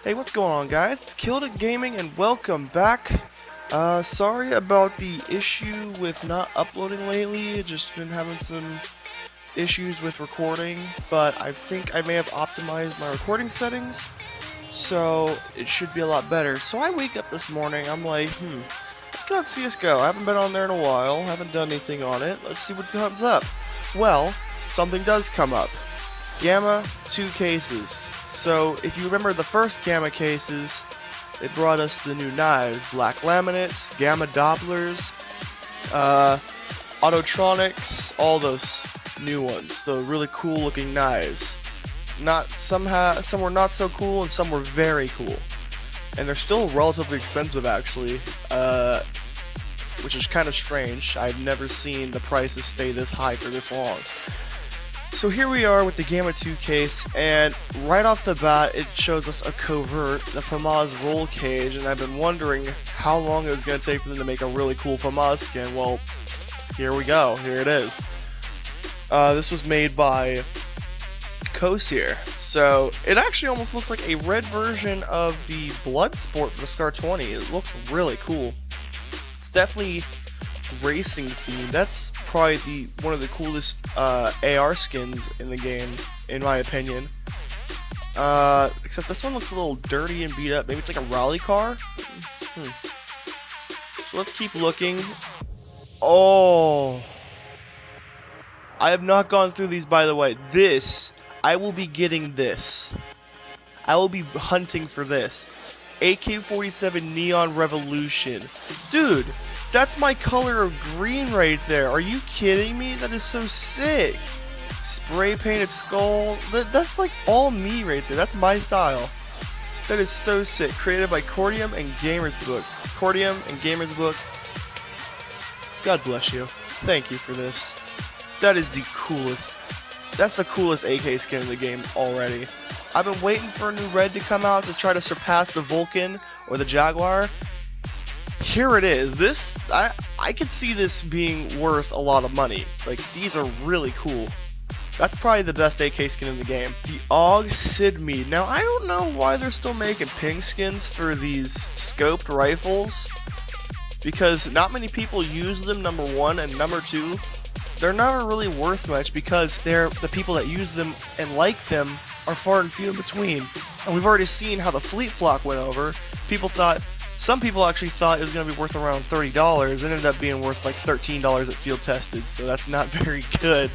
Hey, what's going on, guys? It's Killed Gaming, and welcome back. Sorry about the issue with not uploading lately. Just been having some issues with recording, but I think I may have optimized my recording settings, so it should be a lot better. So I wake up this morning, I'm like, let's go on Csgo. I haven't been on there in a while, haven't done anything on it. Let's see what comes up. Well, something does come up. Gamma 2 cases. So if you remember the first Gamma cases, they brought us the new knives, black laminates, Gamma Dopplers, Autotronics, all those new ones, the really cool looking knives. Some were not so cool and some were very cool, and they're still relatively expensive actually, which is kind of strange. I've never seen the prices stay this high for this long. So here we are with the Gamma 2 case, and right off the bat it shows us a covert, the FAMAS roll cage, and I've been wondering how long it was going to take for them to make a really cool FAMAS skin. Well, here we go, here it is. This was made by Kosir, so it actually almost looks like a red version of the Bloodsport for the Scar 20. It looks really cool. It's definitely racing themed. That's probably one of the coolest AR skins in the game, in my opinion. Except this one looks a little dirty and beat up. Maybe it's like a rally car. So let's keep looking. Oh, I have not gone through these, by the way. I will be getting this. I will be hunting for this. AK-47 Neon Revolution. Dude, that's my color of green right there. Are you kidding me? That is so sick. Spray painted skull. That's like all me right there. That's my style. That is so sick. Created by Cordium and Gamers Book. Cordium and Gamers Book. God bless you. Thank you for this. That is the coolest. That's the coolest AK skin in the game already. I've been waiting for a new red to come out to try to surpass the Vulcan or the Jaguar. Here it is. I could see this being worth a lot of money. Like, these are really cool. That's probably the best AK skin in the game. The AUG Sidmead. Now, I don't know why they're still making ping skins for these scoped rifles, because not many people use them, number one, and number two, they're not really worth much because the people that use them and like them are far and few in between. And we've already seen how the Fleet Flock went over. Some people actually thought it was going to be worth around $30. It ended up being worth like $13 at field tested, so that's not very good.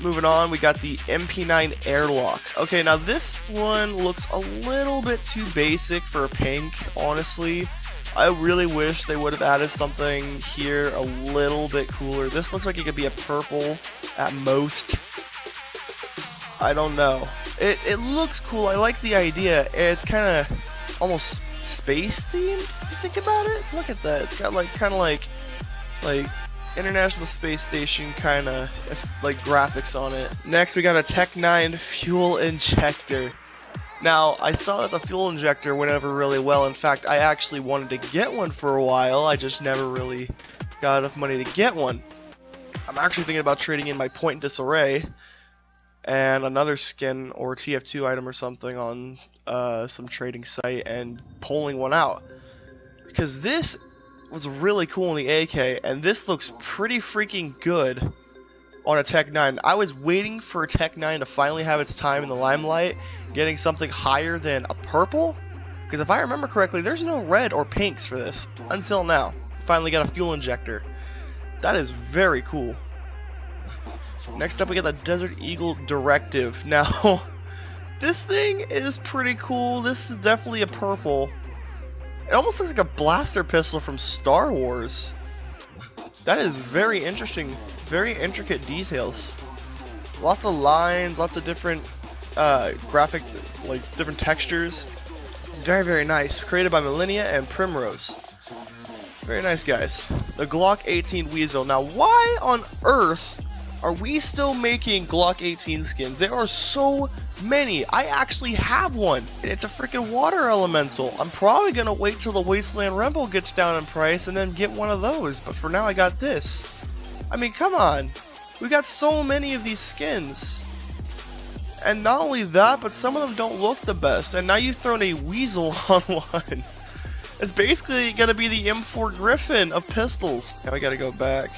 Moving on, we got the MP9 Airlock. Okay, now this one looks a little bit too basic for a pink, honestly. I really wish they would have added something here a little bit cooler. This looks like it could be a purple at most. I don't know. It looks cool. I like the idea. It's kind of almost space themed, if you think about it. Look at that. It's got kind of like International Space Station kind of like graphics on it. Next, we got a Tech 9 fuel injector. Now, I saw that the fuel injector went over really well. In fact, I actually wanted to get one for a while. I just never really got enough money to get one. I'm actually thinking about trading in my Point Disarray and another skin or TF2 item or something on some trading site and pulling one out, because this was really cool in the AK, and this looks pretty freaking good on a Tech 9. I was waiting for a Tech 9 to finally have its time in the limelight, getting something higher than a purple, because if I remember correctly, there's no red or pinks for this until now. Finally got a fuel injector. That is very cool. Next up, we got the Desert Eagle Directive. Now, this thing is pretty cool. This is definitely a purple. It almost looks like a blaster pistol from Star Wars. That is very interesting. Very intricate details. Lots of lines, lots of different graphic, like different textures. It's very, very nice. Created by Millennia and Primrose. Very nice, guys. The Glock 18 Weasel. Now, why on earth are we still making Glock 18 skins? There are so many. I actually have one, and it's a freaking water elemental. I'm probably gonna wait till the Wasteland Rumble gets down in price and then get one of those, but for now I got this. I mean, come on. We got so many of these skins. And not only that, but some of them don't look the best. And now you've thrown a weasel on one. It's basically gonna be the M4 Griffin of pistols. Now we gotta go back.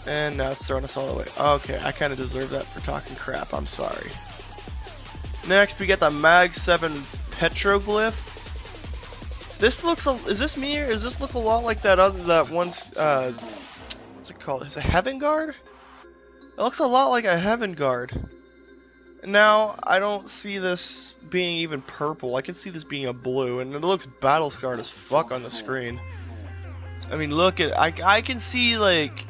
And now it's throwing us all the way. Okay, I kinda deserve that for talking crap, I'm sorry. Next, we get the Mag 7 Petroglyph. This looks, is this me or does this look a lot like that one's, what's it called? Is it Heaven Guard? It looks a lot like a Heaven Guard. Now, I don't see this being even purple. I can see this being a blue, and it looks battle scarred as fuck on the screen. I mean, look at, I can see like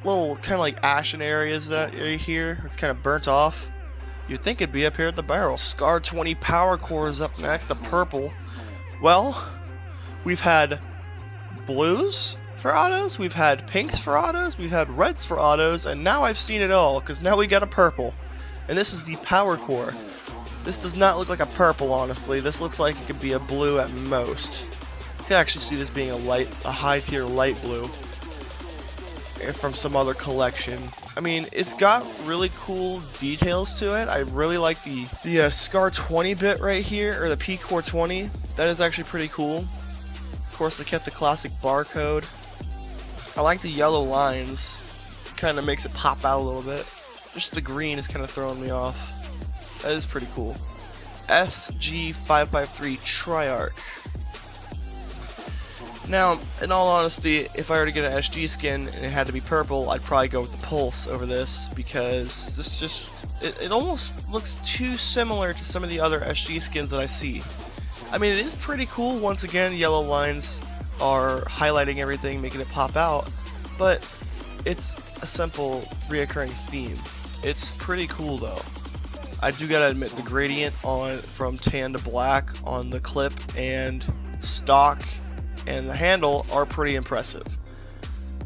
little kind of like ashen areas that right here. It's kind of burnt off. You'd think it'd be up here at the barrel. Scar 20 Power Core is up next, a purple. Well, we've had blues for autos, we've had pinks for autos, we've had reds for autos, and now I've seen it all, because now we got a purple. And this is the Power Core. This does not look like a purple, honestly. This looks like it could be a blue at most. You can actually see this being a high tier light blue from some other collection. I mean, it's got really cool details to it. I really like the Scar 20 bit right here, or the P Core 20. That is actually pretty cool. Of course, they kept the classic barcode. I like the yellow lines. Kind of makes it pop out a little bit. Just the green is kind of throwing me off. That is pretty cool. SG553 Triarch. Now, in all honesty, if I were to get an SG skin and it had to be purple, I'd probably go with the Pulse over this, because this just, it almost looks too similar to some of the other SG skins that I see. I mean, it is pretty cool. Once again, yellow lines are highlighting everything, making it pop out, but it's a simple reoccurring theme. It's pretty cool though. I do gotta admit, the gradient from tan to black on the clip and stock and the handle are pretty impressive.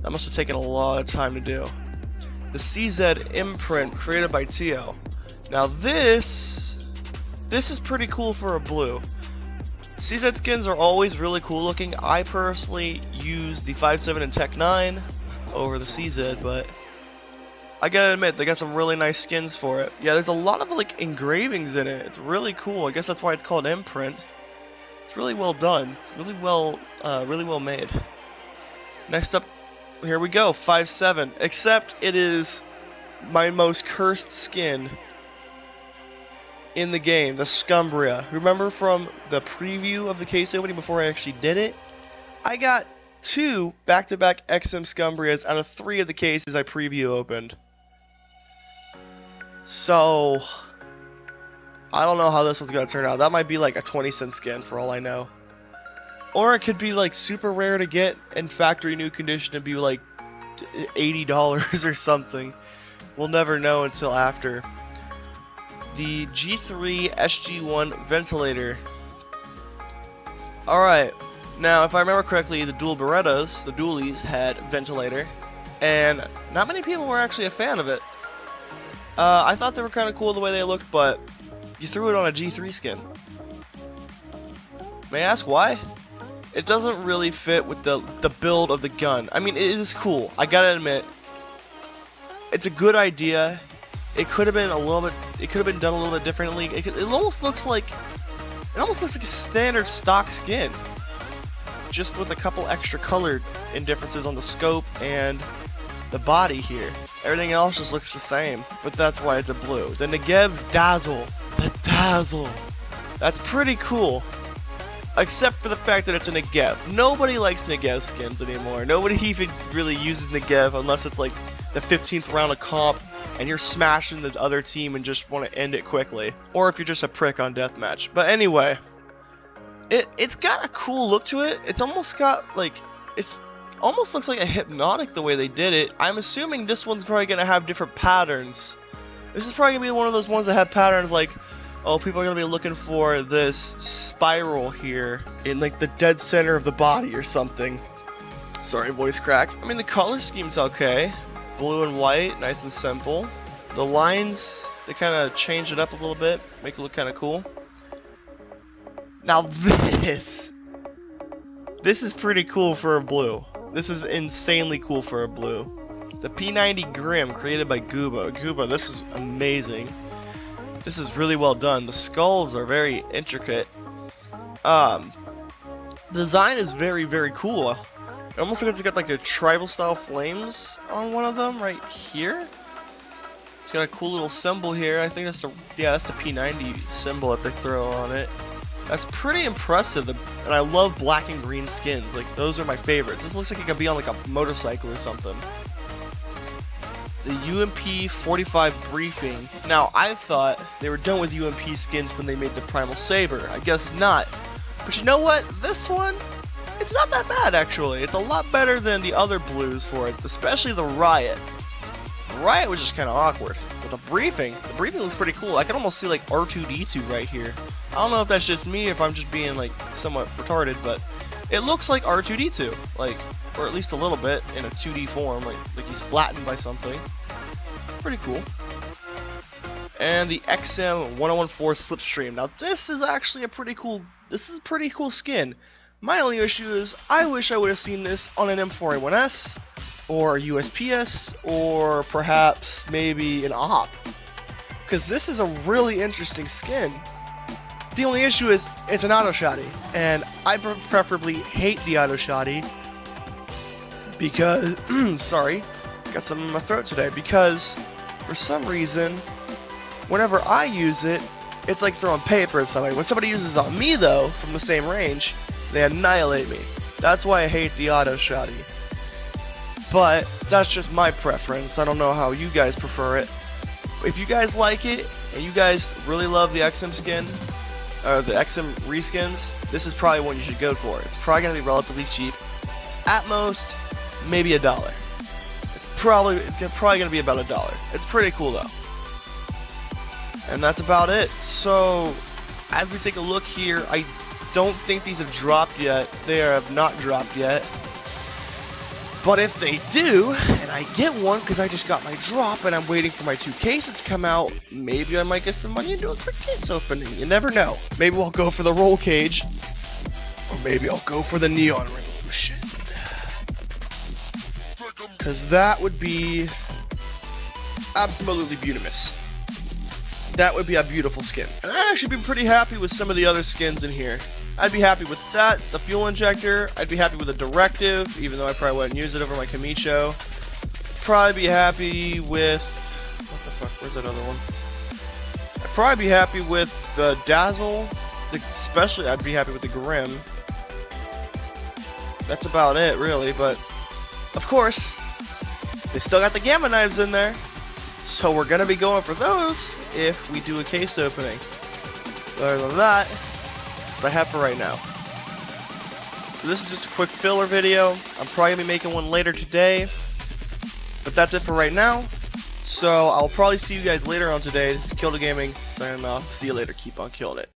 That must have taken a lot of time to do. The CZ imprint created by Tio. Now this is pretty cool for a blue. CZ skins are always really cool looking. I personally use the 5.7 and Tech 9 over the CZ, but I gotta admit, they got some really nice skins for it. Yeah, there's a lot of like engravings in it. It's really cool. I guess that's why it's called imprint. It's really well done. Really well made. Next up, here we go, 5.7. Except it is my most cursed skin in the game, the Scumbria. Remember from the preview of the case opening before I actually did it? I got 2 back-to-back XM Scumbrias out of 3 of the cases I preview opened. So, I don't know how this one's gonna turn out. That might be like a 20-cent skin for all I know. Or it could be like super rare to get in factory new condition and be like $80 or something. We'll never know until after. The G3 SG1 ventilator. Alright, now if I remember correctly, the dual Berettas, the dualies, had ventilator, and not many people were actually a fan of it. I thought they were kind of cool the way they looked, but you threw it on a G3 skin. May I ask why? It doesn't really fit with the build of the gun. I mean, it is cool, I gotta admit. It's a good idea. It could have been a little bit. It could have been done a little bit differently. It almost looks like a standard stock skin, just with a couple extra colored indifferences on the scope and the body here. Everything else just looks the same, but that's why it's a blue. The Negev Dazzle, the Dazzle. That's pretty cool, except for the fact that it's a Negev. Nobody likes Negev skins anymore. Nobody even really uses Negev unless it's like the 15th round of comp and you're smashing the other team and just want to end it quickly, or if you're just a prick on deathmatch. But anyway, it's got a cool look to it. It's almost got like, it's almost looks like a hypnotic the way they did it. I'm assuming this one's probably gonna have different patterns. This is probably gonna be one of those ones that have patterns like, oh, people are gonna be looking for this spiral here in like the dead center of the body or something. Sorry, voice crack. I mean, the color scheme's okay. Blue and white, nice and simple. The lines, they kind of change it up a little bit, make it look kind of cool. Now this is pretty cool for a blue. This is insanely cool for a blue. The P90 Grim, created by Gooba. Gooba, this is amazing. This is really well done. The skulls are very intricate. Design is very, very cool. It almost looks like it's got like a tribal style flames on one of them right here. It's got a cool little symbol here. I think that's the P90 symbol that they throw on it. That's pretty impressive. And I love black and green skins. Like, those are my favorites. This looks like it could be on like a motorcycle or something. The UMP 45 briefing. Now, I thought they were done with UMP skins when they made the Primal Saber. I guess not. But you know what? This one, it's not that bad actually. It's a lot better than the other blues for it, especially the Riot. The Riot was just kind of awkward. But the briefing looks pretty cool. I can almost see like R2-D2 right here. I don't know if that's just me, if I'm just being like somewhat retarded, but it looks like R2-D2, like, or at least a little bit in a 2D form, like he's flattened by something. It's pretty cool. And the XM 1014 Slipstream. Now this is actually a pretty cool skin. My only issue is I wish I would have seen this on an M4A1S or a USPS or perhaps maybe an OP, because this is a really interesting skin. The only issue is it's an auto shotty, and I preferably hate the auto shotty because sorry, got something in my throat today, because for some reason whenever I use it, it's like throwing paper at somebody. When somebody uses it on me though, from the same range, they annihilate me. That's why I hate the auto shotty. But that's just my preference. I don't know how you guys prefer it. If you guys like it and you guys really love the XM skin, the XM reskins, this is probably one you should go for. It's probably gonna be relatively cheap. At most, maybe $1. It's probably gonna be about $1. It's pretty cool though. And that's about it. So, as we take a look here, I don't think these have dropped yet. They have not dropped yet. But if they do, and I get one because I just got my drop and I'm waiting for my 2 cases to come out, maybe I might get some money and do a quick case opening. You never know. Maybe I'll go for the roll cage, or maybe I'll go for the Neon Revolution. Because that would be absolutely beautiful. That would be a beautiful skin. And I'd actually be pretty happy with some of the other skins in here. I'd be happy with that, the fuel injector. I'd be happy with the directive, even though I probably wouldn't use it over my Kamicho. Probably be happy with... what the fuck, where's that other one? I'd probably be happy with the Dazzle. Especially, I'd be happy with the Grim. That's about it, really, but... of course, they still got the Gamma Knives in there. So we're going to be going for those if we do a case opening. But other than that, that's what I have for right now. So this is just a quick filler video. I'm probably going to be making one later today. But that's it for right now. So I'll probably see you guys later on today. This is Kilda Gaming, signing off. See you later. Keep on killing it.